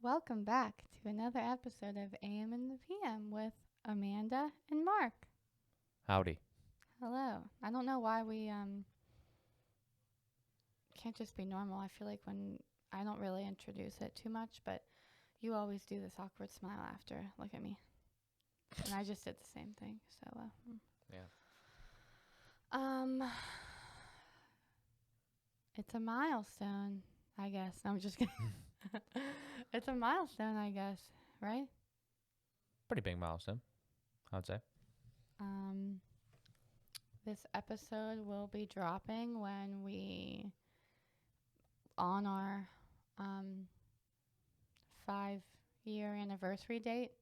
Welcome back to another episode of AM and the PM with Amanda and Mark. Howdy. Hello. I don't know why we can't just be normal. I feel like when I don't really introduce it too much, but you always do this awkward smile after. Look at me. And I just did the same thing. So Yeah. um it's a milestone, I guess. No, I'm just kidding. It's a milestone, I guess, right? Pretty big milestone, I would say. Um This episode will be dropping when we on our 5-year anniversary date.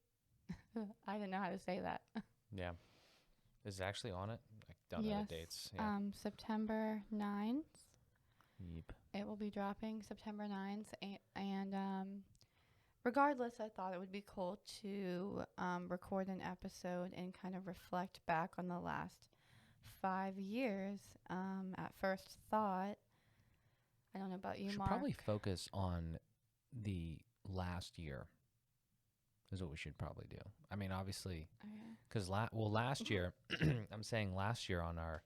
I didn't know how to say that. Yeah. Is it actually on it? I don't know Yes. the dates. Yeah. September 9th. Yep. It will be dropping September 9th. And regardless, I thought it would be cool to record an episode and kind of reflect back on the last 5 years. At first thought, I don't know about you, Should Mark. probably focus on the last year is what we should probably do. I mean, obviously, Okay. because last year, I'm saying last year on our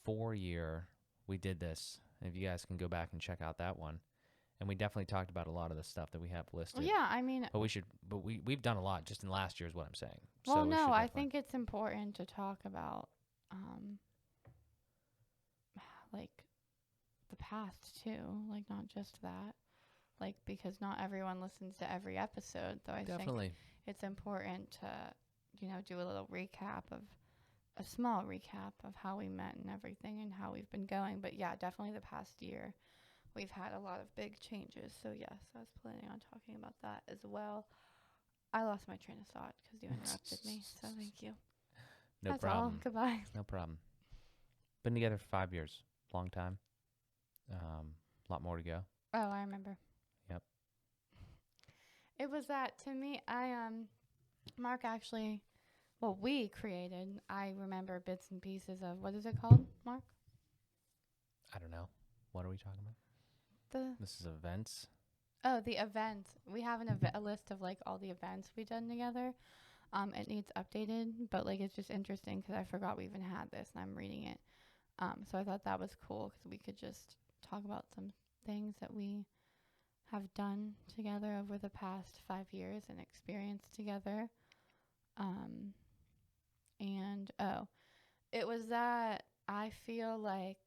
4-year, we did this. If you guys can go back and check out that one. And we definitely talked about a lot of the stuff that we have listed. Well, yeah, I mean, But we've done a lot just in last year is what I'm saying. well, So we no, should I definitely- think it's important to talk about, like, the past too, like, not just that, like, because not everyone listens to every episode, so I think Definitely. it's important to, do a little a small recap of how we met and everything and how we've been going. But yeah, definitely the past year, we've had a lot of big changes. So yes, I was planning on talking about that as well. I lost my train of thought because you interrupted me. So thank you. No That's problem. all. Goodbye. No problem. Been together for 5 years. Long time. A lot more to go. Oh, I remember. Yep. It was that to me. Mark actually, well, we created. I remember bits and pieces of what is it called, Mark? I don't know. What are we talking about? This is events. The events. We have a list of like all the events we've done together. It needs updated, but like it's just interesting because I forgot we even had this, and I'm reading it. So I thought that was cool because we could just talk about some things that we have done together over the past 5 years and experienced together. It was that I feel like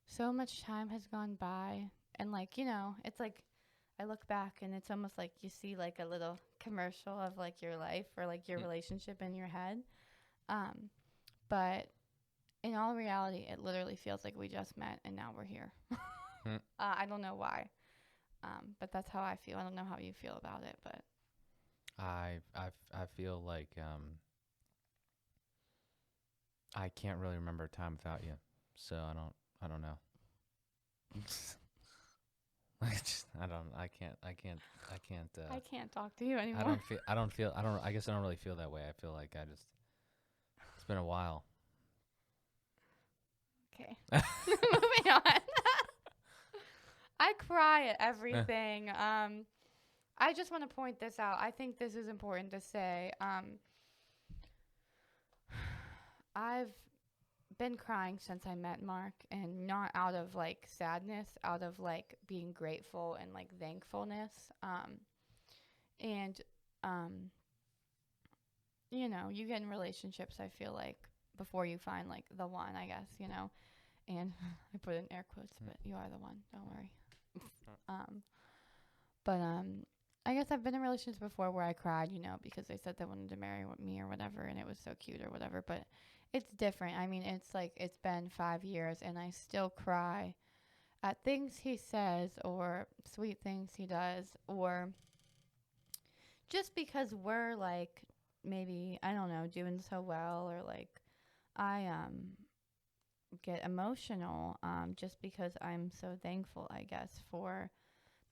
so much time has gone by, and like, it's like I look back and it's almost like you see like a little commercial of like your life or like your relationship in your head. But in all reality, it literally feels like we just met and now we're here. I don't know why. But that's how I feel. I don't know how you feel about it, but I feel like I can't really remember a time without you. So I don't know. I can't talk to you anymore. I guess I don't really feel that way. I feel like it's been a while. Okay. Moving on. I cry at everything. I just want to point this out. I think this is important to say. I've been crying since I met Mark, and not out of like sadness, out of like being grateful and like thankfulness. You get in relationships, I feel like, before you find like the one, I guess, and I put in air quotes, but you are the one, don't worry. I guess I've been in relationships before where I cried, because they said they wanted to marry me or whatever, and it was so cute or whatever, but it's different. I mean, it's like it's been 5 years and I still cry at things he says or sweet things he does, or just because we're like maybe, I don't know, doing so well, or like I get emotional just because I'm so thankful, I guess, for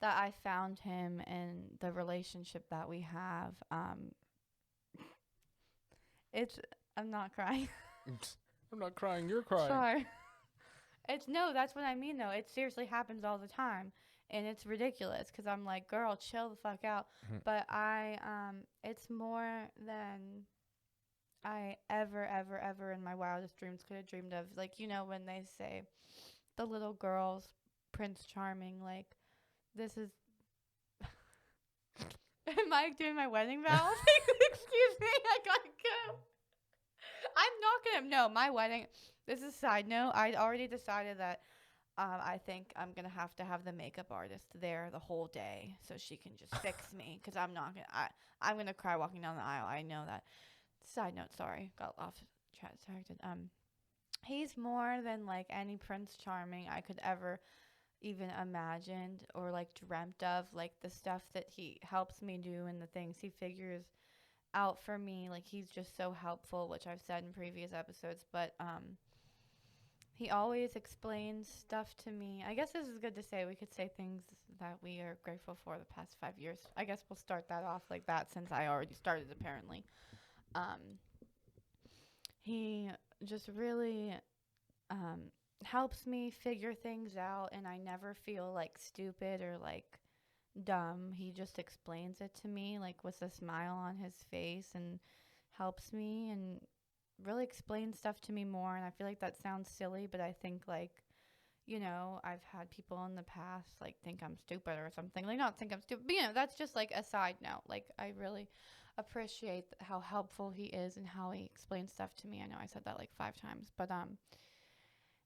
that I found him and the relationship that we have. I'm not crying. I'm not crying. You're crying. Sorry. That's what I mean though. It seriously happens all the time. and it's ridiculous because I'm like, girl, chill the fuck out. But it's more than I ever in my wildest dreams could have dreamed of. Like, you know, when they say the little girls, Prince Charming, like, this is. Am I doing my wedding vows? Excuse me, I gotta go. I'm not gonna. No, my wedding. This is a side note. I already decided that I think I'm gonna have to have the makeup artist there the whole day so she can just fix me because I'm not gonna. I'm gonna cry walking down the aisle. I know that. Side note. Sorry, got off track. He's more than like any Prince Charming I could ever even imagined or like dreamt of. Like the stuff that he helps me do and the things he figures out for me. Like he's just so helpful, which I've said in previous episodes. But he always explains stuff to me. I guess this is good to say. We could say things that we are grateful for the past 5 years. I guess we'll start that off like that since I already started apparently. He just really helps me figure things out, and I never feel like stupid or like dumb. He just explains it to me like with a smile on his face and helps me and really explains stuff to me more. And I feel like that sounds silly, but I think like, you know, I've had people in the past like think I'm stupid or something. Like not think I'm stupid, but you know, that's just like a side note. Like I really appreciate how helpful he is and how he explains stuff to me. I know I said that like 5 times, but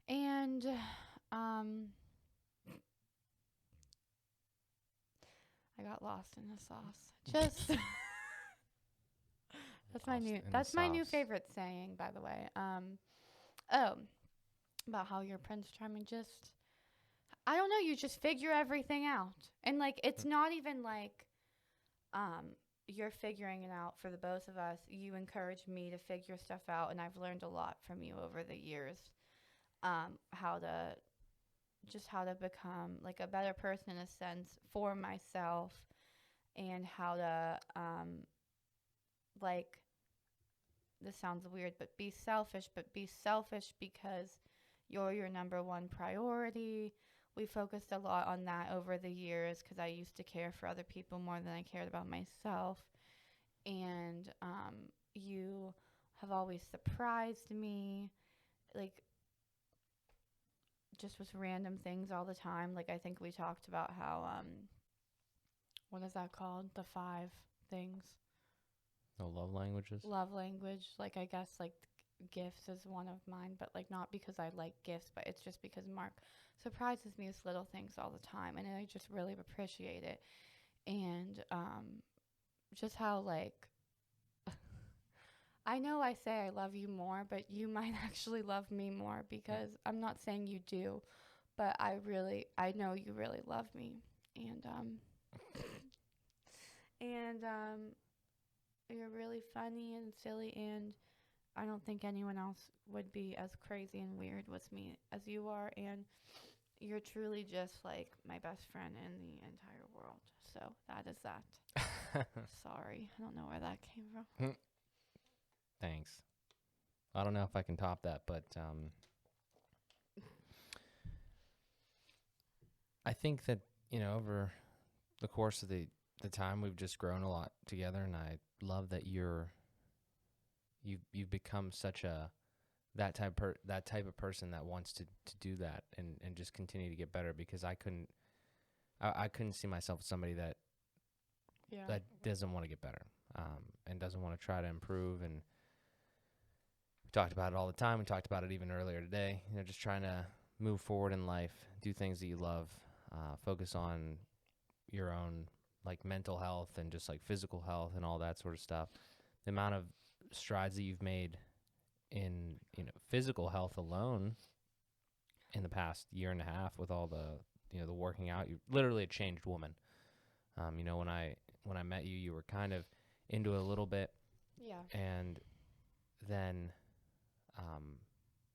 and I got lost in the sauce. Just that's my new favorite saying, by the way. Oh, about how you're Prince Charming. Just I don't know. You just figure everything out, and like it's not even like you're figuring it out for the both of us. You encourage me to figure stuff out, and I've learned a lot from you over the years. How to become like a better person in a sense for myself, and how to like this sounds weird, but be selfish because you're your number one priority. We focused a lot on that over the years because I used to care for other people more than I cared about myself. And you have always surprised me, like just with random things all the time. Like I think we talked about how what is that called? The 5 things. No love languages. Love language. Like I guess like gifts is one of mine, but like not because I like gifts, but it's just because Mark surprises me with little things all the time, and I just really appreciate it. And just how like I know I say I love you more, but you might actually love me more because I'm not saying you do, but I know you really love me. And you're really funny and silly, and I don't think anyone else would be as crazy and weird with me as you are, and you're truly just like my best friend in the entire world. So that is that. Sorry, I don't know where that came from. Thanks. I don't know if I can top that, but I think that, you know, over the course of the time we've just grown a lot together, and I love that you've become such that type of person that wants to do that and just continue to get better, because I couldn't see myself as somebody that doesn't want to get better and doesn't want to try to improve. And we talked about it all the time. We talked about it even earlier today, you know, just trying to move forward in life, do things that you love, focus on your own like mental health and just like physical health and all that sort of stuff. The amount of strides that you've made in, you know, physical health alone in the past year and a half with all the, you know, the working out, you're literally a changed woman. You know, when I met you, you were kind of into it a little bit. Yeah. And then,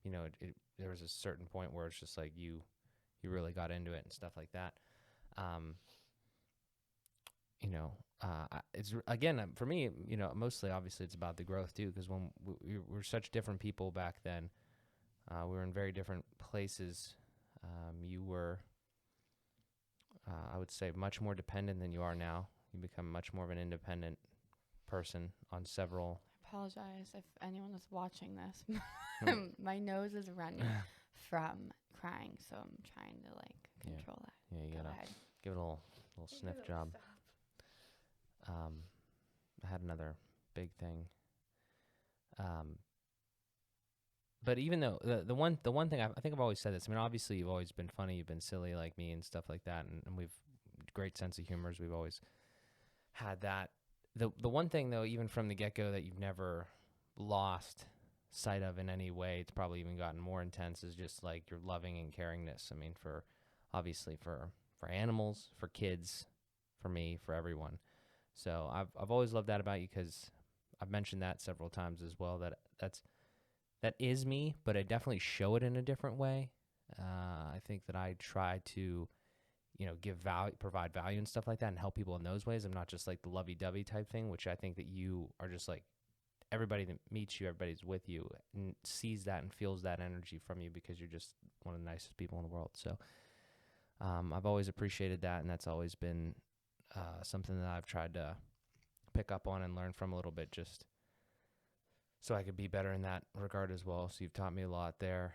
you know, there was a certain point where it's just like you really got into it and stuff like that. You know, it's again for me, you know, mostly obviously it's about the growth too, because when we were such different people back then, we were in very different places. You were I would say much more dependent than you are now. You become much more of an independent person on several. I apologize if anyone is watching this. Hmm. My nose is running from crying, so I'm trying to like Yeah. control that. Yeah, you Go gotta ahead. give it a little sniff job. I had another big thing. But even though the one thing I think I've always said this. I mean, obviously you've always been funny, you've been silly like me and stuff like that, and we've great sense of humors. We've always had that. The one thing though, even from the get go, that you've never lost sight of in any way, it's probably even gotten more intense, is just like your loving and caringness. I mean, for obviously for animals, for kids, for me, for everyone. So I've always loved that about you, because I've mentioned that several times as well. That is me, but I definitely show it in a different way. I think that I try to, give value, provide value and stuff like that, and help people in those ways. I'm not just like the lovey-dovey type thing, which I think that you are just like, everybody that meets you, everybody's with you, and sees that and feels that energy from you, because you're just one of the nicest people in the world. So I've always appreciated that, and that's always been something that I've tried to pick up on and learn from a little bit, just so I could be better in that regard as well. So you've taught me a lot there.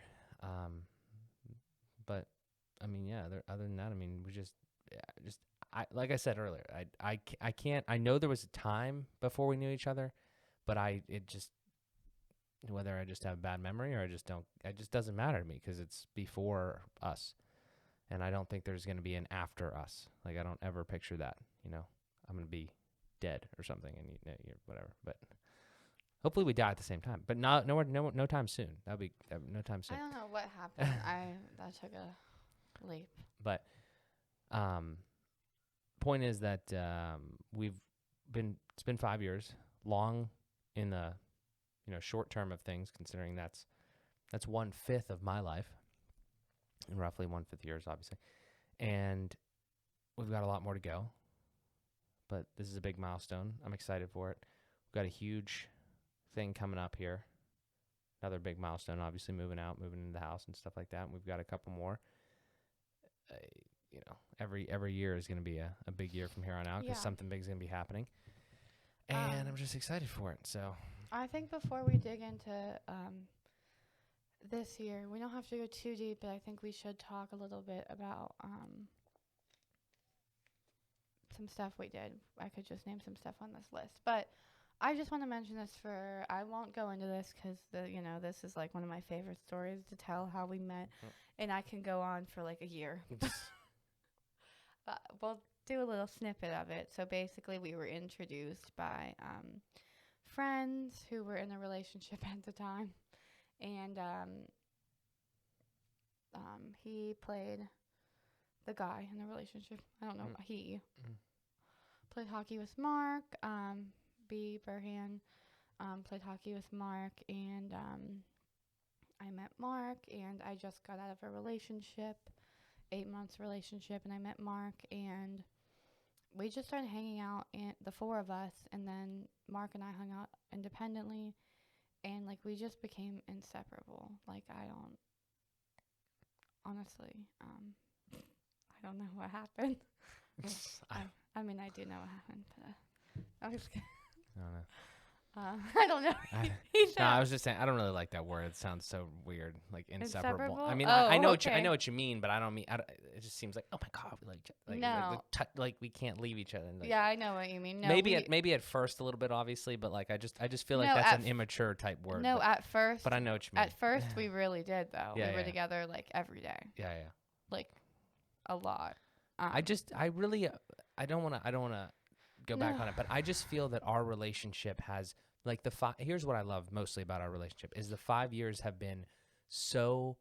But I mean, yeah, other than that, I mean, I like I said earlier, I can't, I know there was a time before we knew each other, but whether I just have a bad memory or it just doesn't matter to me, because it's before us. And I don't think there's going to be an after us. Like, I don't ever picture that, I'm going to be dead or something, and you're whatever. But hopefully we die at the same time, but no time soon. That'd be no time soon. I don't know what happened. That took a leap. But point is that it's been 5 years, long in the short term of things, considering that's 1/5 of my life, in roughly 1/5 years, obviously, and we've got a lot more to go. But this is a big milestone. I'm excited for it. We've got a huge thing coming up here. Another big milestone, obviously, moving into the house and stuff like that. And we've got a couple more. Every year is going to be a big year from here on out, because something big is going to be happening. And I'm just excited for it. So I think before we dig into this year, we don't have to go too deep, but I think we should talk a little bit about some stuff we did. I could just name some stuff on this list, but I just want to mention this I won't go into this because this is like one of my favorite stories to tell, how we met, and I can go on for like a year. We'll do a little snippet of it. So basically, we were introduced by friends who were in a relationship at the time, and he played the guy in the relationship. I don't know. He played hockey with Mark. Bieber played hockey with Mark, and I met Mark, and I just got out of a relationship, 8 months relationship, and I met Mark, and we just started hanging out, and the four of us, and then Mark and I hung out independently, and like we just became inseparable. Like, I don't honestly, I don't know what happened. I mean, I do know what happened, but I was kidding. I don't know. I don't know. No, I was just saying, I don't really like that word. It sounds so weird, like inseparable. Inseparable? I mean, Oh, I know okay. I know what you mean, but I don't mean. It just seems like, oh my god, we like No. like we can't leave each other. Like, Yeah, I know what you mean. No, maybe at first a little bit, obviously, but like I just feel like No, that's an immature type word. No, at first. But I know what you mean. At first, we really did though. Yeah, we were yeah. together like every day, Yeah. like a lot. I don't want to go back on it, but I just feel that our relationship has, like, here's what I love mostly about our relationship is the 5 years have been so,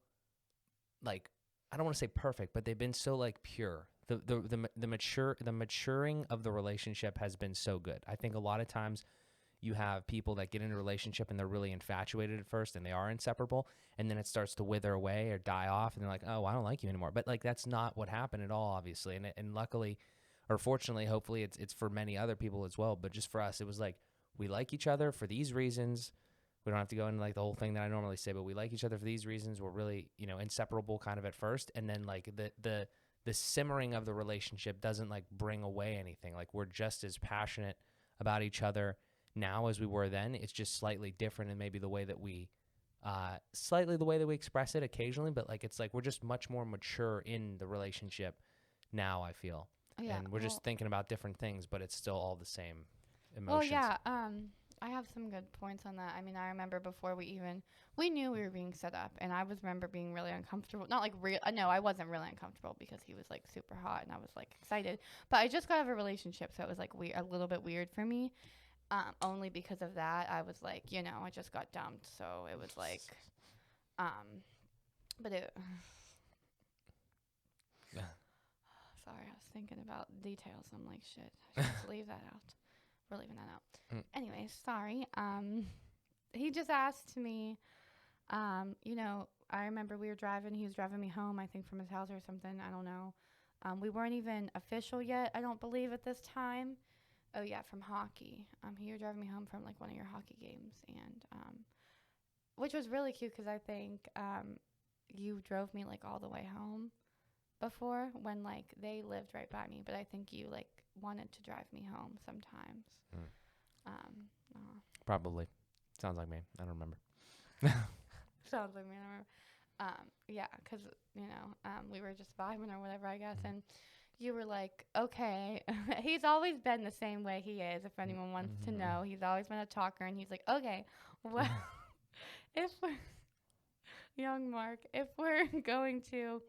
like, I don't want to say perfect, but they've been so like pure. The maturing of the relationship has been so good. I think a lot of times you have people that get into a relationship and they're really infatuated at first and they are inseparable, and then it starts to wither away or die off, and they're like, oh, I don't like you anymore. But like, that's not what happened at all, obviously. And luckily, or fortunately, hopefully it's for many other people as well. But just for us, it was like, we like each other for these reasons. We don't have to go into like the whole thing that I normally say, but we like each other for these reasons. We're really, inseparable kind of at first. And then like the the simmering of the relationship doesn't like bring away anything. Like we're just as passionate about each other now as we were then. It's just slightly different, and maybe the way that we express it occasionally, but like it's like we're just much more mature in the relationship now, I feel. Yeah, And we're just thinking about different things, but it's still all the same emotions. well, yeah. I have some good points on that. I mean, I remember before we knew we were being set up, and I remember being really uncomfortable. Not like real. No, I wasn't really uncomfortable because he was like super hot, and I was like excited. But I just got out of a relationship, so it was like a little bit weird for me. Only because of that, I was like, I just got dumped, so it was like, but it. Sorry, I was thinking about details. I'm like, shit, I should just leave that out. We're leaving that out. Anyway, sorry. He just asked me, I remember we were driving. He was driving me home, I think, from his house or something. I don't know. We weren't even official yet, I don't believe, at this time. Oh, yeah, from hockey. He was driving me home from, like, one of your hockey games, and which was really cute because I think you drove me, like, all the way home before when, like, they lived right by me. But I think you, like, wanted to drive me home sometimes. Probably. Sounds like me. I don't remember. Sounds like me. I don't remember. Yeah, because, we were just vibing or whatever, I guess, and you were like, okay. He's always been the same way he is, if anyone wants to know. He's always been a talker, and he's like, okay, well, if we're, young Mark, if we're going to,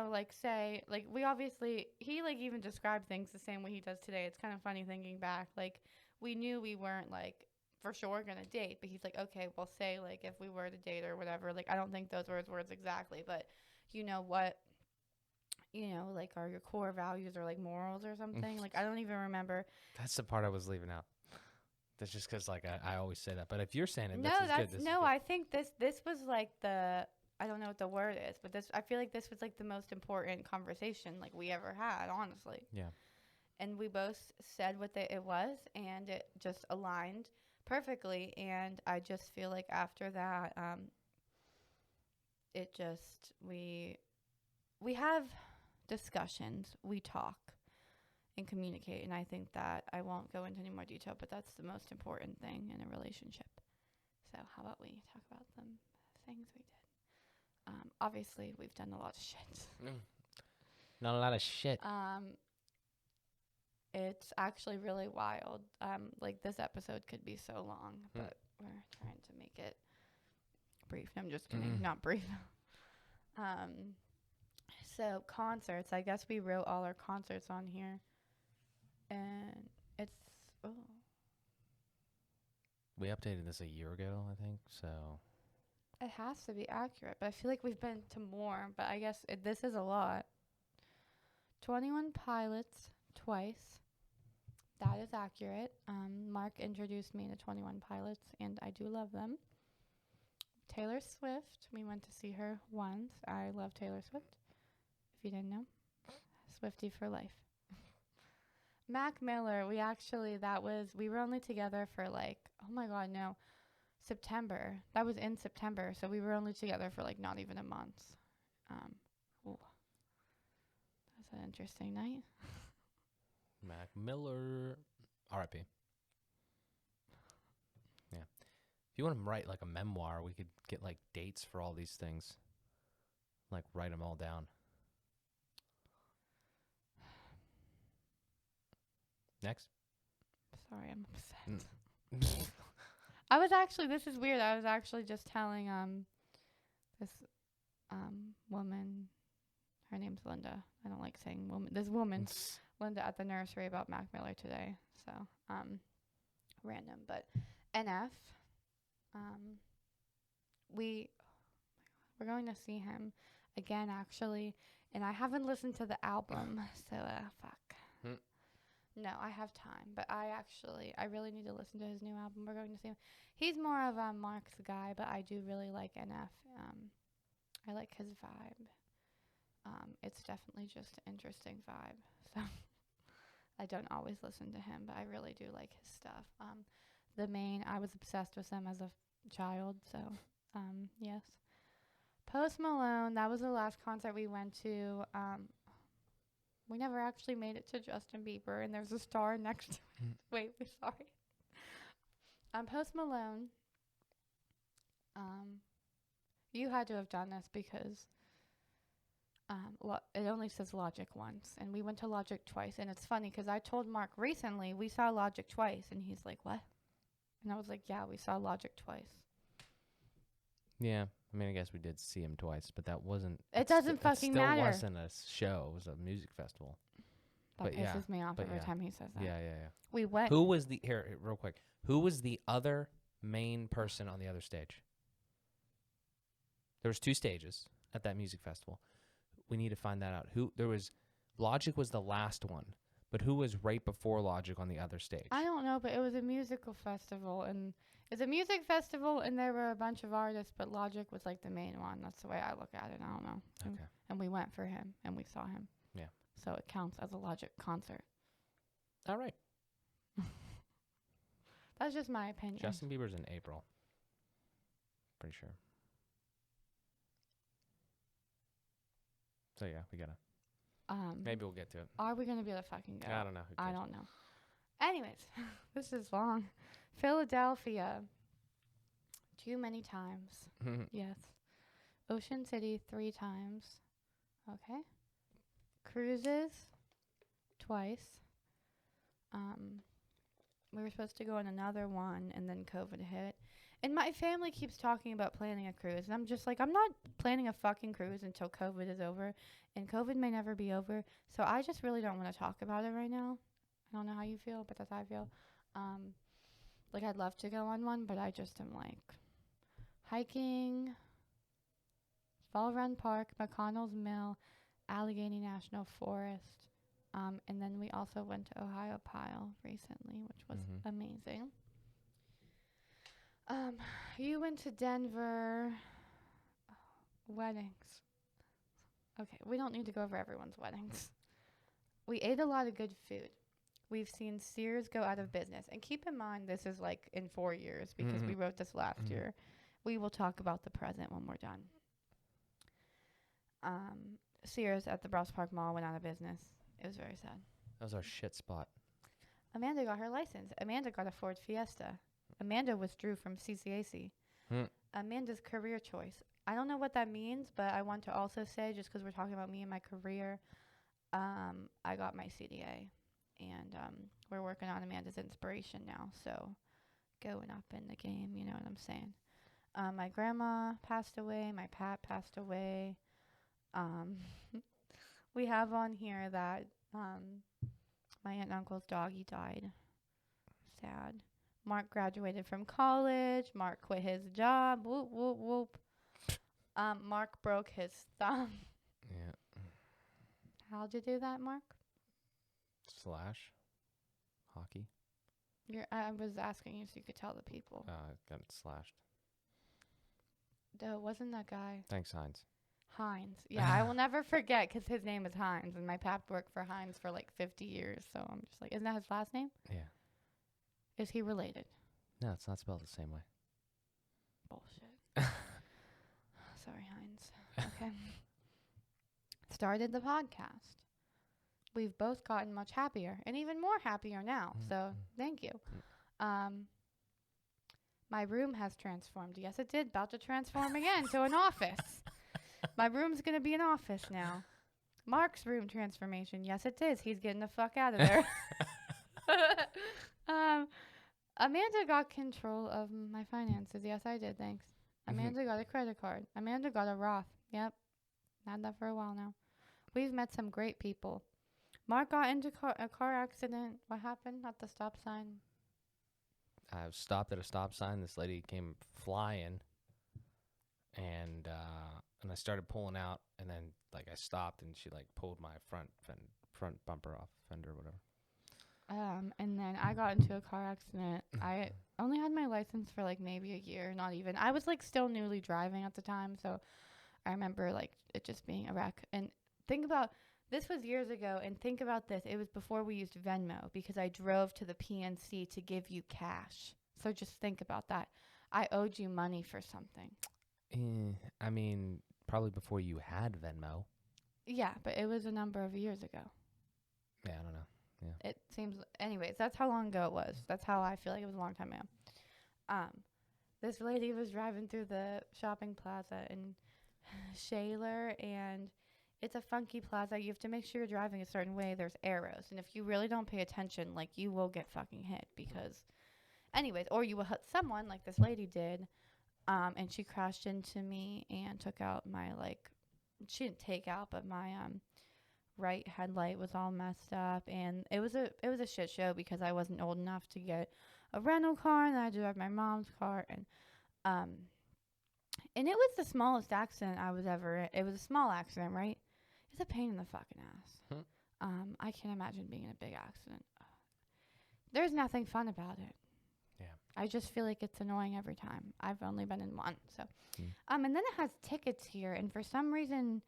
like, say, like, we obviously, he, like, even described things the same way he does today. It's kind of funny thinking back. Like, we knew we weren't, like, for sure going to date, but he's like, okay, well, say, like, if we were to date or whatever, like, I don't think those were his words exactly, but you know what, like, are your core values or, like, morals or something? Like, I don't even remember. That's the part I was leaving out. That's just because, like, I always say that. But if you're saying it, No, good. This no, is good. I think this was, like, I don't know what the word is, but I feel like this was, like, the most important conversation, like, we ever had, honestly. Yeah. And we both said what it was, and it just aligned perfectly. And I just feel like after that, it just, we have discussions, we talk and communicate. And I think that I won't go into any more detail, but that's the most important thing in a relationship. So how about we talk about some things we did? Obviously, we've done a lot of shit. Not a lot of shit. It's actually really wild. Like, this episode could be so long, but we're trying to make it brief. No, I'm just kidding. Not brief. So concerts. I guess we wrote all our concerts on here, and it's We updated this a year ago, I think. So it has to be accurate. But I feel like we've been to more. But I guess this is a lot. 21 Pilots twice. That is accurate. Mark introduced me to 21 Pilots, and I do love them. Taylor Swift. We went to see her once. I love Taylor Swift. If you didn't know. Swiftie for life. Mac Miller. We were only together for, like, oh my God, no. September. That was in September. So we were only together for, like, not even a month. That's an interesting night. Mac Miller, R.I.P. Yeah. If you want to write, like, a memoir, we could get, like, dates for all these things. Like, write them all down. Next. Sorry, I'm upset. I was actually, this is weird. I was actually just telling this woman, her name's Linda. I don't like saying woman. This woman, Linda, at the nursery about Mac Miller today. So, random, but NF, we're going to see him again, actually, and I haven't listened to the album, so fuck. No, I have time, but I really need to listen to his new album. We're going to see him. He's more of Mark's guy, but I do really like NF. I like his vibe. It's definitely just an interesting vibe. So I don't always listen to him, but I really do like his stuff. I was obsessed with them as a child, so yes. Post Malone, that was the last concert we went to. We never actually made it to Justin Bieber, and there's a star next to it. Wait, we're sorry. Post Malone. You had to have done this because it only says Logic once, and we went to Logic twice. And it's funny because I told Mark recently we saw Logic twice, and he's like, "What?" And I was like, "Yeah, we saw Logic twice." Yeah, I mean, I guess we did see him twice, but that wasn't. It doesn't fucking matter. It still wasn't a show. It was a music festival. That pisses me off every time he says that. Yeah. We went. Who was real quick? Who was the other main person on the other stage? There was 2 stages at that music festival. We need to find that out. Logic was the last one, but who was right before Logic on the other stage? I don't know, but it was a musical festival, and it's a music festival, and there were a bunch of artists, but Logic was like the main one. That's the way I look at it. I don't know. Okay. And we went for him, and we saw him. Yeah. So it counts as a Logic concert. All right. That's just my opinion. Justin Bieber's in April. Pretty sure. So yeah, we gotta. Maybe we'll get to it. Are we gonna be able to fucking go? I don't know. I don't know. Anyways, this is long. Philadelphia. Too many times. Yes. Ocean City 3 times. Okay. Cruises. Twice. We were supposed to go on another one, and then COVID hit. And my family keeps talking about planning a cruise, and I'm just like, I'm not planning a fucking cruise until COVID is over, and COVID may never be over, so I just really don't want to talk about it right now. I don't know how you feel, but that's how I feel. Like, I'd love to go on one, but I just am like, hiking, Fall Run Park, McConnell's Mill, Allegheny National Forest, and then we also went to Ohio Pile recently, which was amazing. You went to Denver. Weddings. Okay, we don't need to go over everyone's weddings. We ate a lot of good food. We've seen Sears go out of business. And keep in mind, this is like in 4 years because we wrote this last year. We will talk about the present when we're done. Sears at the Browse Park Mall went out of business. It was very sad. That was our shit spot. Amanda got her license. Amanda got a Ford Fiesta. Amanda withdrew from CCAC. Amanda's career choice. I don't know what that means, but I want to also say, just because we're talking about me and my career, I got my CDA. And we're working on Amanda's inspiration now. So going up in the game, you know what I'm saying. My grandma passed away. My pap passed away. We have on here that my aunt and uncle's doggy died. Sad. Mark graduated from college. Mark quit his job. Whoop, whoop, whoop. Mark broke his thumb. Yeah. How'd you do that, Mark? Slash. Hockey. I was asking you so you could tell the people. Got it slashed. Wasn't that guy? Thanks, Heinz. Heinz. Yeah, I will never forget because his name is Heinz, and my pap worked for Heinz for like 50 years. So I'm just like, isn't that his last name? Yeah. Is he related? No, it's not spelled the same way. Bullshit. Sorry, Heinz. Okay. Started the podcast. We've both gotten much happier and even more happier now. So thank you. My room has transformed. Yes, it did. About to transform again to an office. My room's going to be an office now. Mark's room transformation. Yes, it is. He's getting the fuck out of there. Amanda got control of my finances. Yes, I did. Thanks. Amanda got a credit card. Amanda got a Roth. Yep. Had that for a while now. We've met some great people. Mark got into a car accident. What happened at the stop sign? I stopped at a stop sign. This lady came flying, and I started pulling out, and then like I stopped, and she like pulled my front bumper off, fender, or whatever. And then I got into a car accident. I only had my license for like maybe a year, not even. I was like still newly driving at the time, so I remember like it just being a wreck. And think about, this was years ago, and think about this. It was before we used Venmo because I drove to the PNC to give you cash. So just think about that. I owed you money for something. I mean, probably before you had Venmo. Yeah, but it was a number of years ago. Yeah, I don't know. Yeah. It seems, anyways, that's how long ago it was. That's how I feel like it was a long time ago. This lady was driving through the shopping plaza in Shaler, and it's a funky plaza. You have to make sure you're driving a certain way. There's arrows, and if you really don't pay attention, like, you will get fucking hit because, anyways, or you will hit someone like this lady did, and she crashed into me and took out my, like, she didn't take out, but my right headlight was all messed up, and it was a shit show because I wasn't old enough to get a rental car, and I had to drive my mom's car, and it was the smallest accident I was ever in. It was a small accident, right? It's a pain in the fucking ass. I can't imagine being in a big accident. There's nothing fun about it. Yeah. I just feel like it's annoying every time. I've only been in one, so. And then it has tickets here, and for some reason,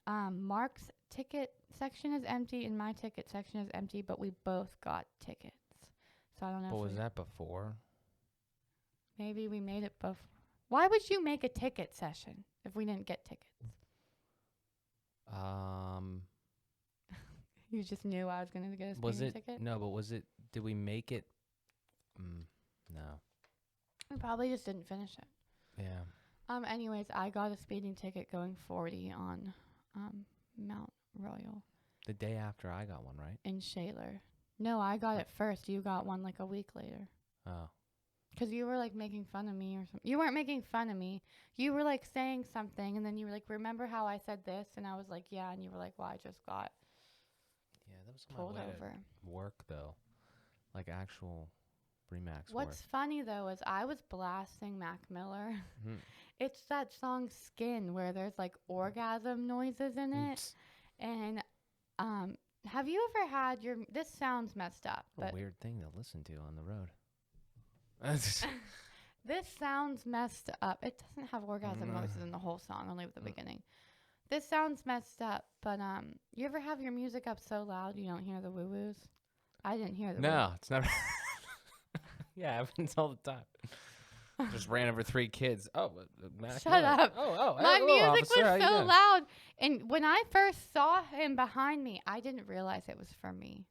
Mark's ticket section is empty and my ticket section is empty, but we both got tickets. So I don't know. But was that before? Maybe we made it before. Why would you make a ticket session if we didn't get tickets? You just knew I was going to get a speeding ticket? No, but was it, did we make it? No. We probably just didn't finish it. Yeah. Anyways, I got a speeding ticket going 40 on Mount Royal. The day after I got one, right? In Shaler. No, I got it first. You got one like a week later. Oh. Because you were like making fun of me or something. You weren't making fun of me. You were like saying something, and then you were like, remember how I said this? And I was like, yeah. And you were like, well, I just got that was pulled over. Work, though. Like actual Remax What's funny, though, is I was blasting Mac Miller. It's that song Skin where there's like orgasm noises in it. And have you ever had this sounds messed up, but a weird thing to listen to on the road. This sounds messed up. It doesn't have orgasm noises in the whole song, only with the beginning. This sounds messed up, but you ever have your music up so loud you don't hear the woo-woos? I didn't hear the No, it's never. Yeah, it happens all the time. Just ran over 3 kids. Oh, shut up. My music officer, was so loud. And when I first saw him behind me, I didn't realize it was for me.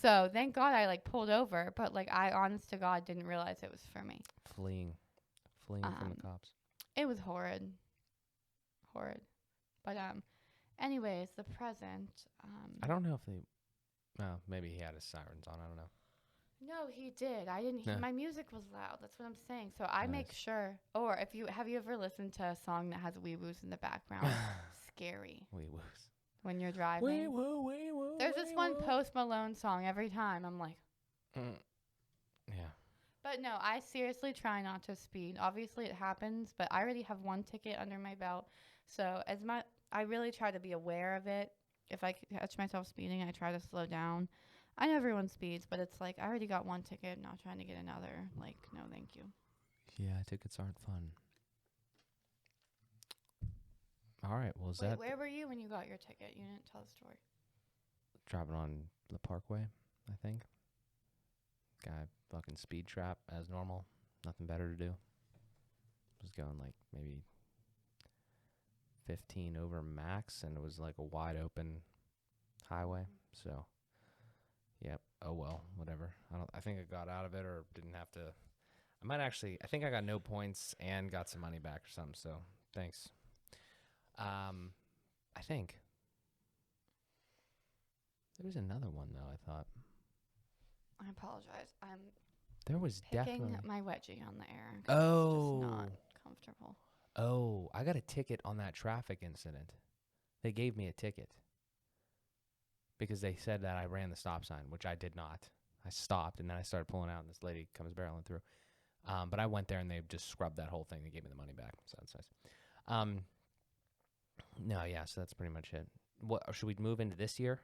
So thank God I like pulled over, but like I honest to God didn't realize it was for me. Fleeing from the cops. It was horrid. But anyways, the present. I don't know if they. Well, maybe he had his sirens on. I don't know. No, he did. I didn't. No. My music was loud. That's what I'm saying. So I make sure. Or have you ever listened to a song that has wee woos in the background? Scary. Wee woos. When you're driving. Wee woo, wee woo. There's this one Post Malone song every time. I'm like. Yeah. But no, I seriously try not to speed. Obviously, it happens, but I already have one ticket under my belt. So I really try to be aware of it. If I catch myself speeding, I try to slow down. I know everyone speeds, but it's like I already got one ticket. I'm not trying to get another. Like, no, thank you. Yeah, tickets aren't fun. All right. Well, Wait, where were you when you got your ticket? You didn't tell the story. Driving on the Parkway, I think. Guy fucking speed trap as normal. Nothing better to do. Was going like maybe 15 over max, and it was like a wide open highway. So, yep. Oh well, whatever. I think I got out of it or didn't have to. I think I got no points and got some money back or something. So thanks. I think there was another one though. I thought. I apologize. There was picking definitely my wedgie on the air. Oh. It's just not comfortable. Oh, I got a ticket on that traffic incident. They gave me a ticket because they said that I ran the stop sign, which I did not. I stopped, and then I started pulling out, and this lady comes barreling through. But I went there, and they just scrubbed that whole thing. They gave me the money back, so that's nice. No, yeah, so that's pretty much it. What should we move into this year?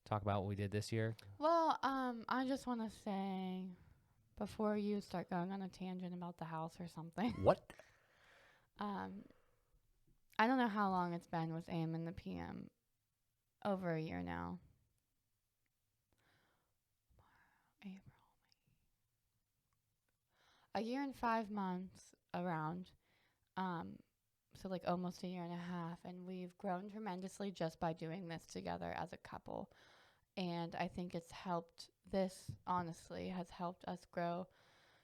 Talk about what we did this year? Well, I just want to say, before you start going on a tangent about the house or something. What? I don't know how long it's been with AM and the PM. Over a year now. April. A year and 5 months around. so like almost a year and a half, and we've grown tremendously just by doing this together as a couple. And I think it's helped, this honestly has helped us grow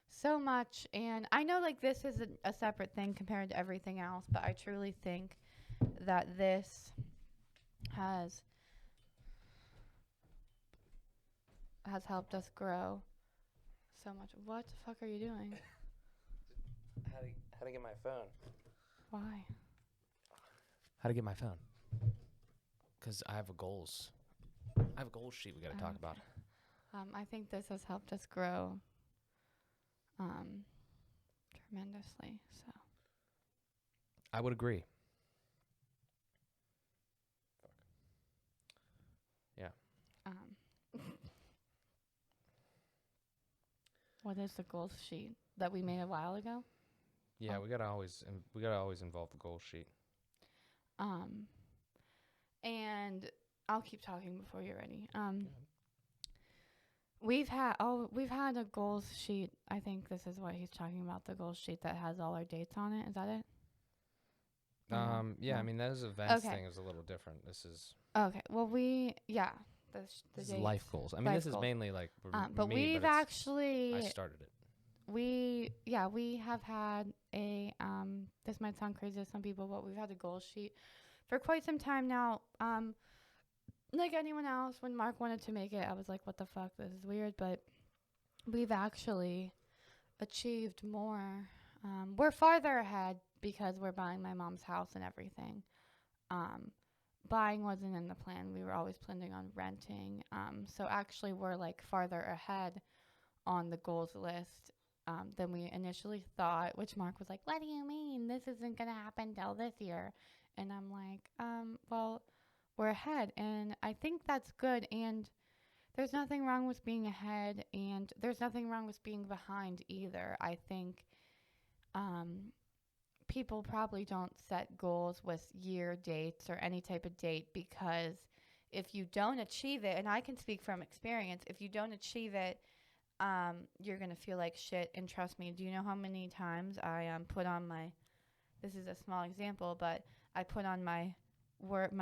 so much. And I know like this is a separate thing compared to everything else, but I truly think that this has helped us grow so much. What the fuck are you doing? How to get my phone? Why? How to get my phone? Because I have a goals sheet we got to talk about. I think this has helped us grow tremendously. So I would agree. Yeah. What is the goals sheet that we made a while ago? Yeah, we gotta always involve the goal sheet. And I'll keep talking before you're ready. We've had a goals sheet. I think this is what he's talking about, the goals sheet that has all our dates on it. Is that it? Yeah, No. I mean, those events Okay. thing is a little different. This is Okay. Well, the this is dates. life goals. I mean, Life this is goals. mainly like for But me, we've but actually I started it. we have had a this might sound crazy to some people, but we've had a goal sheet for quite some time now. Like anyone else, when Mark wanted to make it, I was like, what the fuck, this is weird. But we've actually achieved more. We're farther ahead because we're buying my mom's house and everything. Buying wasn't in the plan. We were always planning on renting. So actually we're like farther ahead on the goals list than we initially thought, which Mark was like, what do you mean? This isn't going to happen till this year. And I'm like, well, we're ahead. And I think that's good. And there's nothing wrong with being ahead. And there's nothing wrong with being behind either. I think people probably don't set goals with year dates or any type of date, because if you don't achieve it, and I can speak from experience, if you don't achieve it, you're going to feel like shit. And trust me, do you know how many times I put on my, this is a small example, but I put on my work,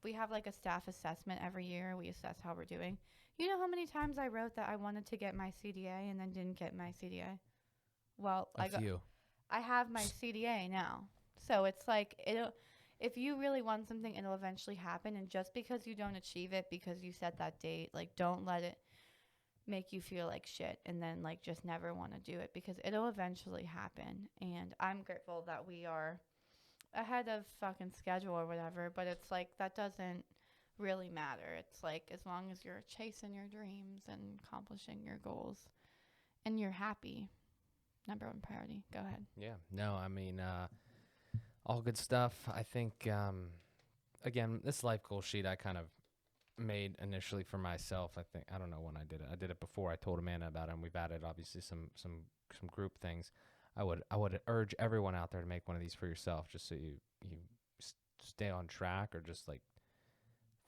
we have like a staff assessment every year. We assess how we're doing. You know how many times I wrote that I wanted to get my CDA and then didn't get my CDA? Well, I have my CDA now. So it's like, if you really want something, it'll eventually happen. And just because you don't achieve it because you set that date, like, don't let it make you feel like shit and then like just never want to do it, because it'll eventually happen. And I'm grateful that we are ahead of fucking schedule or whatever, but it's like that doesn't really matter. It's like as long as you're chasing your dreams and accomplishing your goals and you're happy, number one priority. Go ahead. Yeah. No, I mean, all good stuff. I think, again, this life goal sheet I kind of made initially for myself. I don't know when I did it. I did it before I told Amanda about it, and we've added obviously some group things. I would urge everyone out there to make one of these for yourself, just so you stay on track, or just like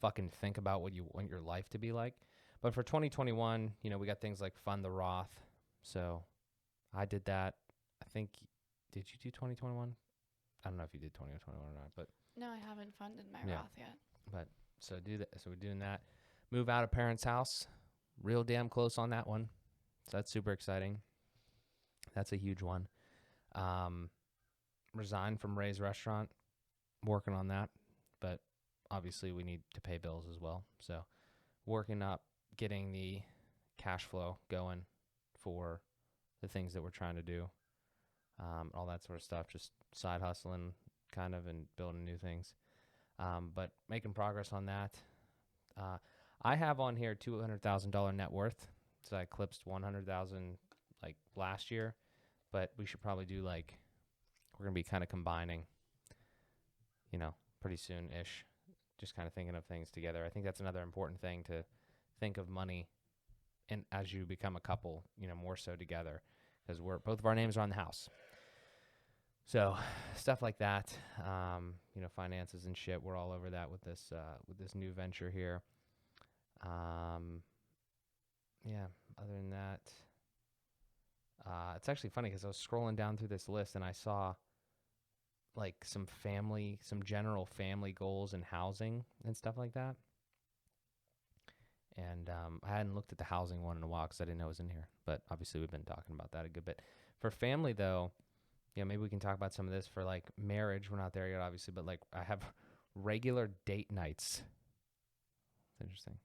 fucking think about what you want your life to be like. But for 2021, we got things like fund the Roth. So I did that. I think, did you do 2021? I don't know if you did 2021 or not, but no, I haven't funded my Roth yet. But so do that. So we're doing that. Move out of parents' house. Real damn close on that one. So that's super exciting. That's a huge one. Resign from Ray's restaurant. Working on that. But obviously we need to pay bills as well. So working up, getting the cash flow going for the things that we're trying to do. All that sort of stuff. Just side hustling kind of and building new things. But making progress on that. I have on here $200,000 net worth. So I eclipsed 100,000 like last year, but we should probably do we're going to be kind of combining, pretty soon ish, just kind of thinking of things together. I think that's another important thing, to think of money and as you become a couple, more so together, because both of our names are on the house. So stuff like that, finances and shit. We're all over that with this new venture here. Other than that, it's actually funny because I was scrolling down through this list and I saw like some general family goals and housing and stuff like that. And I hadn't looked at the housing one in a while because I didn't know it was in here. But obviously we've been talking about that a good bit. For family, though, maybe we can talk about some of this. For like marriage, we're not there yet, obviously. But like I have regular date nights. It's interesting.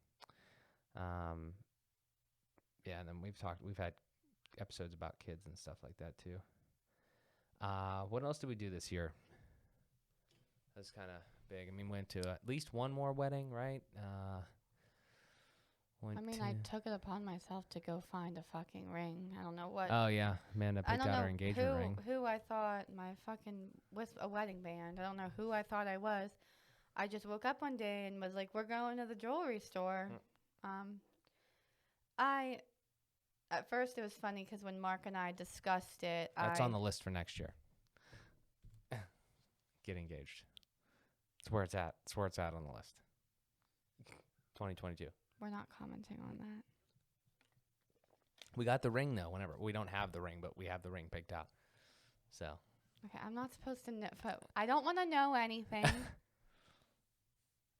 Yeah, and then we've had episodes about kids and stuff like that too. What else did we do this year? That's kind of big. I mean, went to at least one more wedding, right? I took it upon myself to go find a fucking ring. I don't know what. Oh yeah, Amanda picked out her engagement ring. Who I thought was a wedding band. I don't know who I thought I was. I just woke up one day and was like, "We're going to the jewelry store." At first it was funny because when Mark and I discussed it, that's on the list for next year. Get engaged. It's where it's at. It's where it's at on the list. 2022. We're not commenting on that. We got the ring though. Whenever we don't have the ring, but we have the ring picked out. So. Okay, I'm not supposed to know. I don't want to know anything.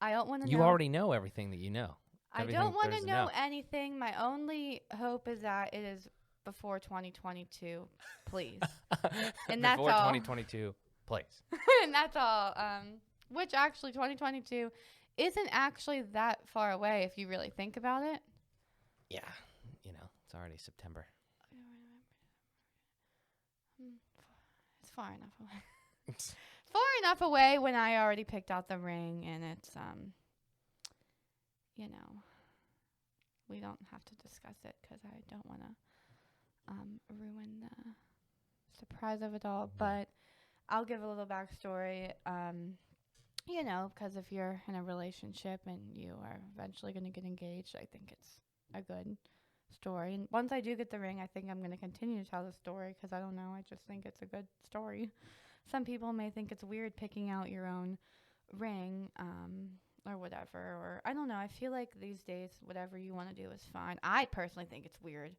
I don't want to know. You already know everything that you know. I don't want to know anything. My only hope is that it is before 2022, please. And that's all. Before 2022, please. And that's all. Which actually 2022 isn't actually that far away if you really think about it. Yeah, it's already September. It's far enough away. Far enough away when I already picked out the ring, and it's we don't have to discuss it because I don't want to ruin the surprise of it all. But I'll give a little backstory. Because if you're in a relationship and you are eventually going to get engaged, I think it's a good story. And once I do get the ring, I think I'm going to continue to tell the story because I don't know. I just think it's a good story. Some people may think it's weird picking out your own ring or whatever. Or I don't know. I feel like these days, whatever you want to do is fine. I personally think it's weird.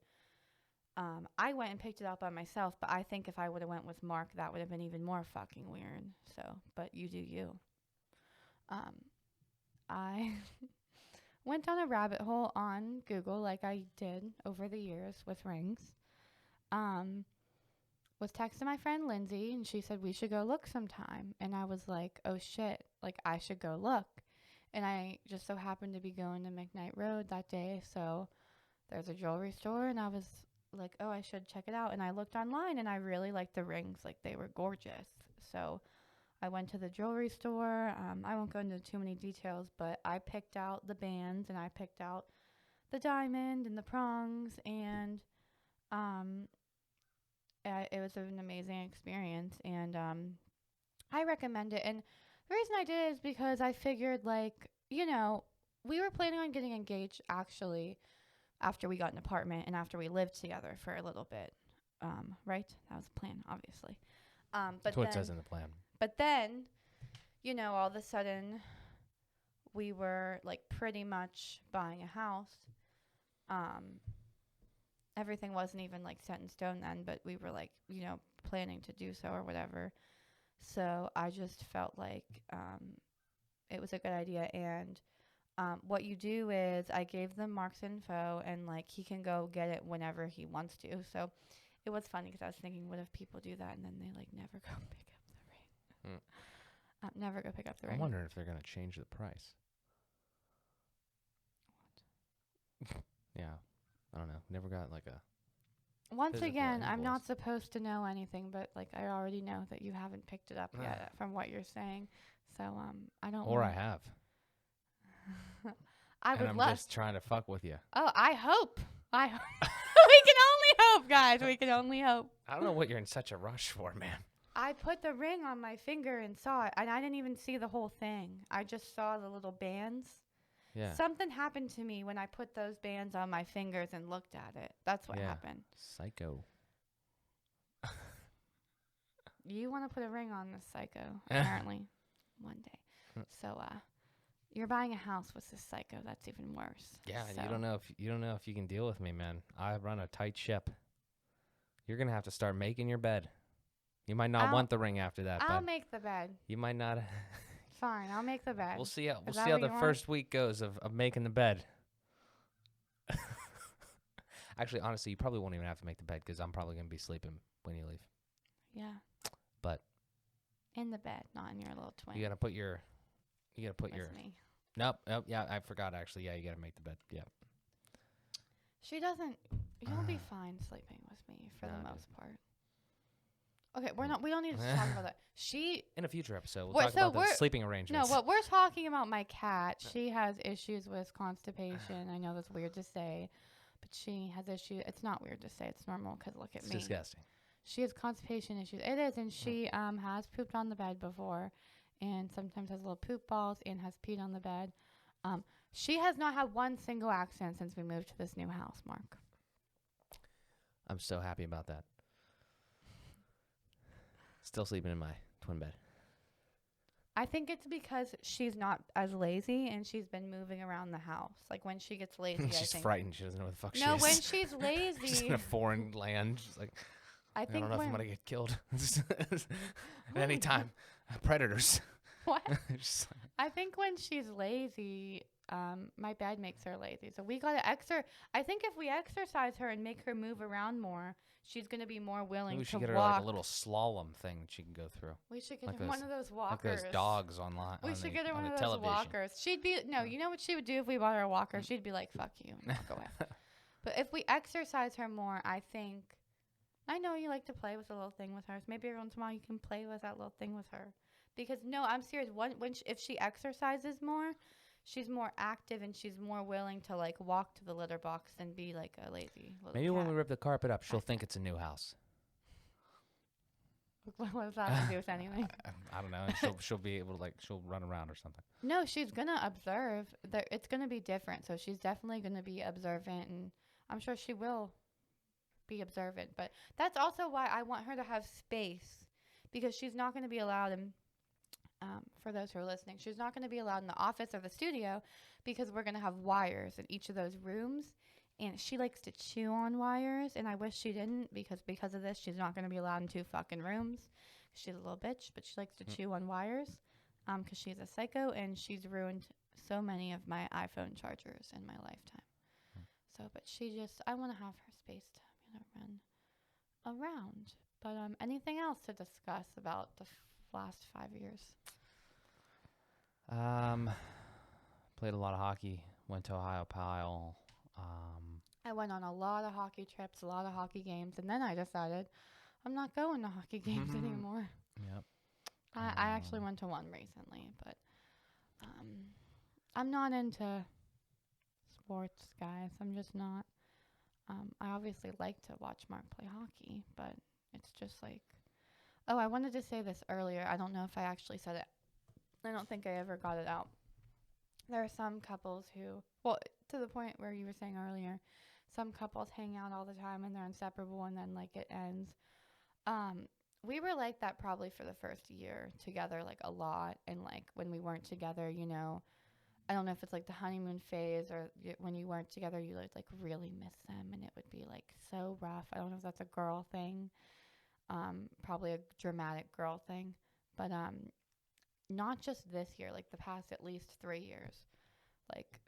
I went and picked it out by myself, but I think if I would have went with Mark, that would have been even more fucking weird. So, but you do you. I went down a rabbit hole on Google like I did over the years with rings. Was texting my friend Lindsay, and she said we should go look sometime. And I was like, oh shit, like I should go look. And I just so happened to be going to McKnight Road that day, so there's a jewelry store, and I was like, oh, I should check it out. And I looked online, and I really liked the rings, like they were gorgeous. So I went to the jewelry store. I won't go into too many details, but I picked out the bands, and I picked out the diamond and the prongs, and it was an amazing experience, and I recommend it. And the reason I did it is because I figured, like, we were planning on getting engaged, actually, after we got an apartment and after we lived together for a little bit, right? That was the plan, obviously. That's what it says in the plan. But then, all of a sudden, we were, like, pretty much buying a house. Everything wasn't even, like, set in stone then, but we were, like, planning to do so or whatever. So I just felt like it was a good idea. And what you do is I gave them Mark's info, and, like, he can go get it whenever he wants to. So it was funny because I was thinking, what if people do that and then they, like, never go pick up the ring? Never go pick up the ring. I'm wondering if they're going to change the price. What? Yeah. I don't know. Never got, like, a... Once again, I'm not supposed to know anything, but, like, I already know that you haven't picked it up yet from what you're saying. So, I don't... Or I have. I'm just trying to fuck with you. Oh, I hope. We can only hope, guys. We can only hope. I don't know what you're in such a rush for, man. I put the ring on my finger and saw it, and I didn't even see the whole thing. I just saw the little bands. Yeah. Something happened to me when I put those bands on my fingers and looked at it. That's what happened. Psycho. You want to put a ring on this psycho, apparently, one day. So, you're buying a house with this psycho. That's even worse. Yeah, so. you don't know if you can deal with me, man. I run a tight ship. You're gonna have to start making your bed. You might not want the ring after that. I'll but make the bed. You might not. Fine, I'll make the bed. We'll see how the first week goes of making the bed. Actually, honestly, you probably won't even have to make the bed because I'm probably going to be sleeping when you leave. Yeah. But in the bed, not in your little twin. You got to put your me. Nope, yeah, I forgot actually. Yeah, you got to make the bed. Yeah. She doesn't. You'll be fine sleeping with me for the most part. Okay, we don't need to talk about that. In a future episode, we'll talk about the sleeping arrangements. No, what we're talking about, my cat, she has issues with constipation. I know that's weird to say, but she has issues. It's not weird to say. It's normal because look at me. It's disgusting. She has constipation issues. It is, and she has pooped on the bed before, and sometimes has little poop balls and has peed on the bed. She has not had one single accident since we moved to this new house, Mark. I'm so happy about that. Still sleeping in my twin bed. I think it's because she's not as lazy and she's been moving around the house. Like when she gets lazy, she's frightened. She doesn't know what the fuck she is. No, when she's lazy. She's in a foreign land. She's like, I don't know if I'm going to get killed. At any time. Predators. What? I think when she's lazy, my bed makes her lazy. So we got to I think if we exercise her and make her move around more, she's going to be more willing to walk. We should get her like a little slalom thing that she can go through. We should get her one of those walkers. Like those dogs online. We should get her one of those walkers. She'd be, you know what she would do if we bought her a walker? She'd be like, fuck you, and walk away. But if we exercise her more, I know you like to play with a little thing with her. So maybe every once in a while you can play with that little thing with her. Because, no, I'm serious. If she exercises more, she's more active and she's more willing to, like, walk to the litter box than be, like, a lazy little Maybe cat. when we rip the carpet up, she'll think it's a new house. What does that have to do with anything? I don't know. She'll be able to, like, she'll run around or something. No, she's going to observe. It's going to be different. So she's definitely going to be observant, and I'm sure she will be observant. But that's also why I want her to have space, because she's not going to be allowed in. For those who are listening, she's not going to be allowed in the office or the studio because we're going to have wires in each of those rooms, and she likes to chew on wires, and I wish she didn't because of this, she's not going to be allowed in 2 fucking rooms. She's a little bitch, but she likes to chew on wires because she's a psycho, and she's ruined so many of my iPhone chargers in my lifetime. So, but I want to have her space to run around. But anything else to discuss about the last 5 years? Played a lot of hockey. Went to Ohio Pile. I went on a lot of hockey trips, a lot of hockey games, and then I decided I'm not going to hockey games anymore. Yep. I actually went to one recently, but I'm not into sports, guys. I'm just not. I obviously like to watch Mark play hockey, but it's just like... Oh, I wanted to say this earlier. I don't know if I actually said it. I don't think I ever got it out. There are some couples who, well, to the point where you were saying earlier, some couples hang out all the time and they're inseparable and then, like, it ends. We were like that probably for the first year together, like, a lot. And, like, when we weren't together, I don't know if it's, like, the honeymoon phase or when you weren't together, you, like, really miss them. And it would be, like, so rough. I don't know if that's a girl thing. Probably a dramatic girl thing, but not just this year, like the past at least 3 years, like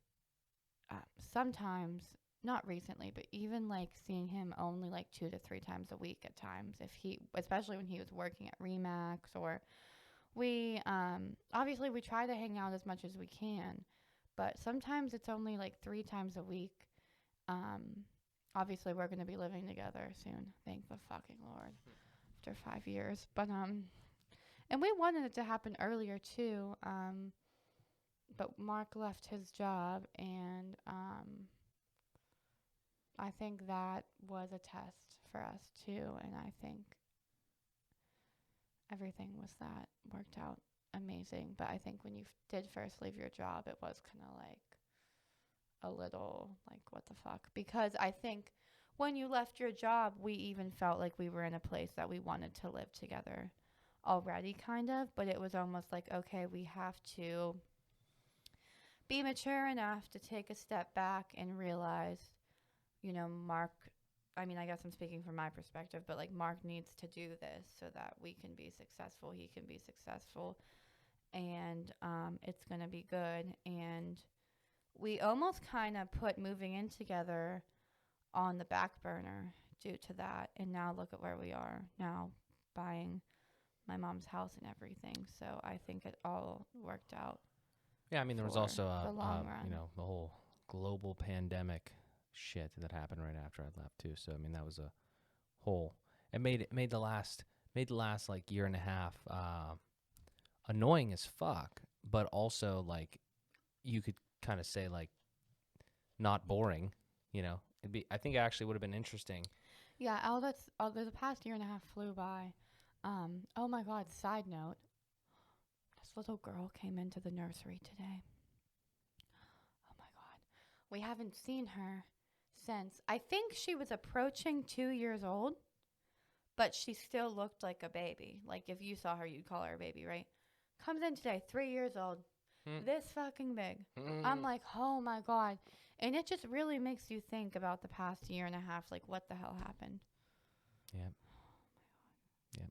sometimes, not recently, but even like seeing him only like 2 to 3 times a week at times, especially when he was working at Remax, or we obviously we try to hang out as much as we can, but sometimes it's only like 3 times a week. Obviously we're going to be living together soon, thank the fucking Lord. After 5 years, but and we wanted it to happen earlier too, but Mark left his job, and I think that was a test for us too, and I think everything worked out amazing. But I think when you did first leave your job, it was kind of like a little like, what the fuck, because I think when you left your job, we even felt like we were in a place that we wanted to live together already, kind of. But it was almost like, okay, we have to be mature enough to take a step back and realize, Mark I mean, I guess I'm speaking from my perspective, but like Mark needs to do this so that we can be successful. He can be successful, and it's going to be good. And we almost kind of put moving in together on the back burner due to that. And now look at where we are now, buying my mom's house and everything. So I think it all worked out. Yeah, I mean, there was for also the long run. you know, the whole global pandemic shit that happened right after I left too. So I mean, that was a whole. It made the last like year and a half annoying as fuck, but also like you could kind of say like not boring. You know, I think it actually would have been interesting. Yeah, the past year and a half flew by. Oh my God, side note. This little girl came into the nursery today. Oh my God. We haven't seen her since. I think she was approaching 2 years old, but she still looked like a baby. Like if you saw her, you'd call her a baby, right? Comes in today, 3 years old. This fucking big. I'm like, oh my God. And it just really makes you think about the past year and a half. Like, what the hell happened? Yep. Yep.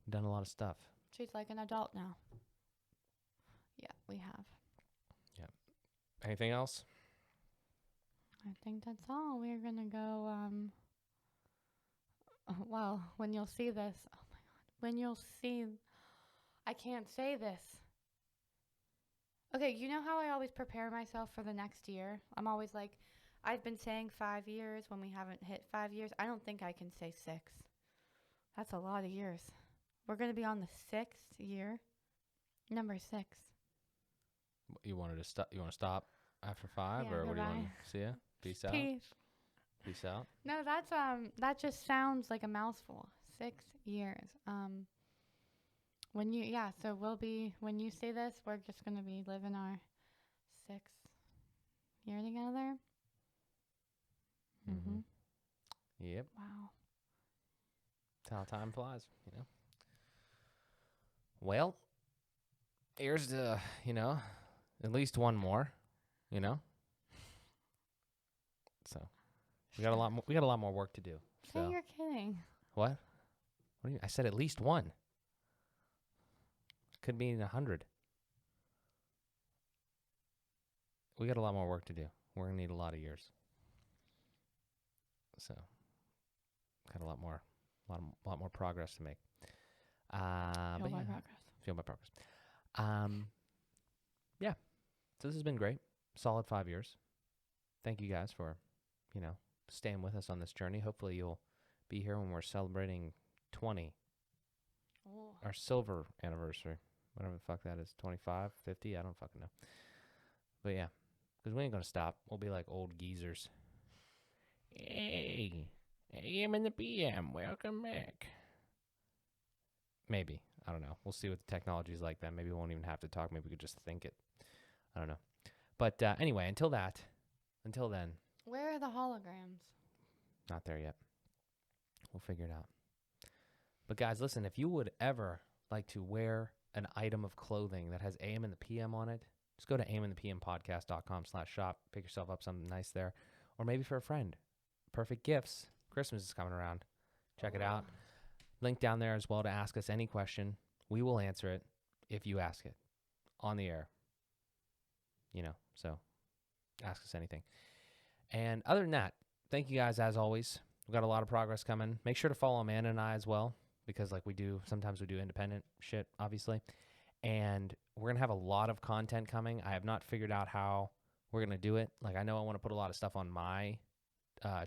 We've done a lot of stuff. She's like an adult now. Yeah, we have. Yep. Anything else? I think that's all. We're going to go, well, when you'll see this, oh my God, when you'll see, I can't say this. Okay, you know how I always prepare myself for the next year? I'm always like, I've been saying 5 years when we haven't hit 5 years. I don't think I can say 6. That's a lot of years. We're going to be on the 6th year. Number 6. You wanted to stop? You want to stop after 5, Yeah, or what do you goodbye. want to see? Ya? Peace out. Peace. Peace out. No, that's that just sounds like a mouthful. 6 years. So we'll be, when you see this, we're just going to be living our 6th year together. Mm-hmm. Yep. Wow. That's how time flies, you know. Well, here's the, you know, at least one more, you know. So we got a lot more. We got a lot more work to do. So Say you're kidding. what? What do you? I said at least one. Could mean 100. We got a lot more work to do. We're gonna need a lot of years. So got a lot more progress to make. Feel But my yeah, progress. feel my progress. Yeah. So this has been great. Solid 5 years. Thank you guys for, you know, staying with us on this journey. Hopefully you'll be here when we're celebrating 20, Oh. our silver anniversary. Whatever the fuck that is, 25, 50, I don't fucking know. But yeah, because we ain't going to stop. We'll be like old geezers. Hey, AM and the PM, welcome back. Maybe. I don't know. We'll see what the technology is like then. Maybe we won't even have to talk. Maybe we could just think it. I don't know. But anyway, until then. Where are the holograms? Not there yet. We'll figure it out. But guys, listen, if you would ever like to wear an item of clothing that has AM and the PM on it, just go to amandthepmpodcast.com/shop. Pick yourself up something nice there. Or maybe for a friend. Perfect gifts. Christmas is coming around. Check it out. Link down there as well to ask us any question. We will answer it if you ask it on the air. You know, so ask us anything. And other than that, thank you guys as always. We've got a lot of progress coming. Make sure to follow Amanda and I as well, because like sometimes we do independent shit, obviously. And we're going to have a lot of content coming. I have not figured out how we're going to do it. Like, I know I want to put a lot of stuff on my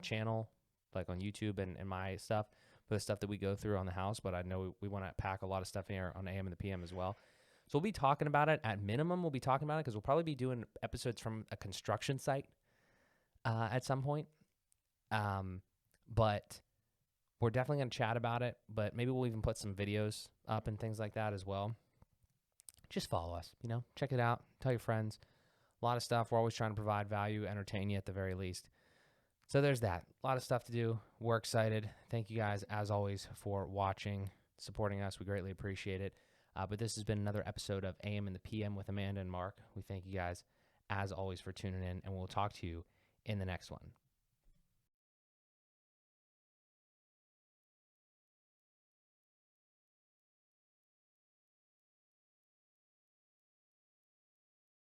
channel, like on YouTube and my stuff, for the stuff that we go through on the house, but I know we want to pack a lot of stuff in here on AM and the PM as well. So we'll be talking about it. At minimum, we'll be talking about it because we'll probably be doing episodes from a construction site at some point. But we're definitely going to chat about it, but maybe we'll even put some videos up and things like that as well. Just follow us, you know, check it out, tell your friends. A lot of stuff. We're always trying to provide value, entertain you at the very least. So there's that. A lot of stuff to do. We're excited. Thank you guys, as always, for watching, supporting us. We greatly appreciate it. But this has been another episode of AM and the PM with Amanda and Mark. We thank you guys, as always, for tuning in, and we'll talk to you in the next one.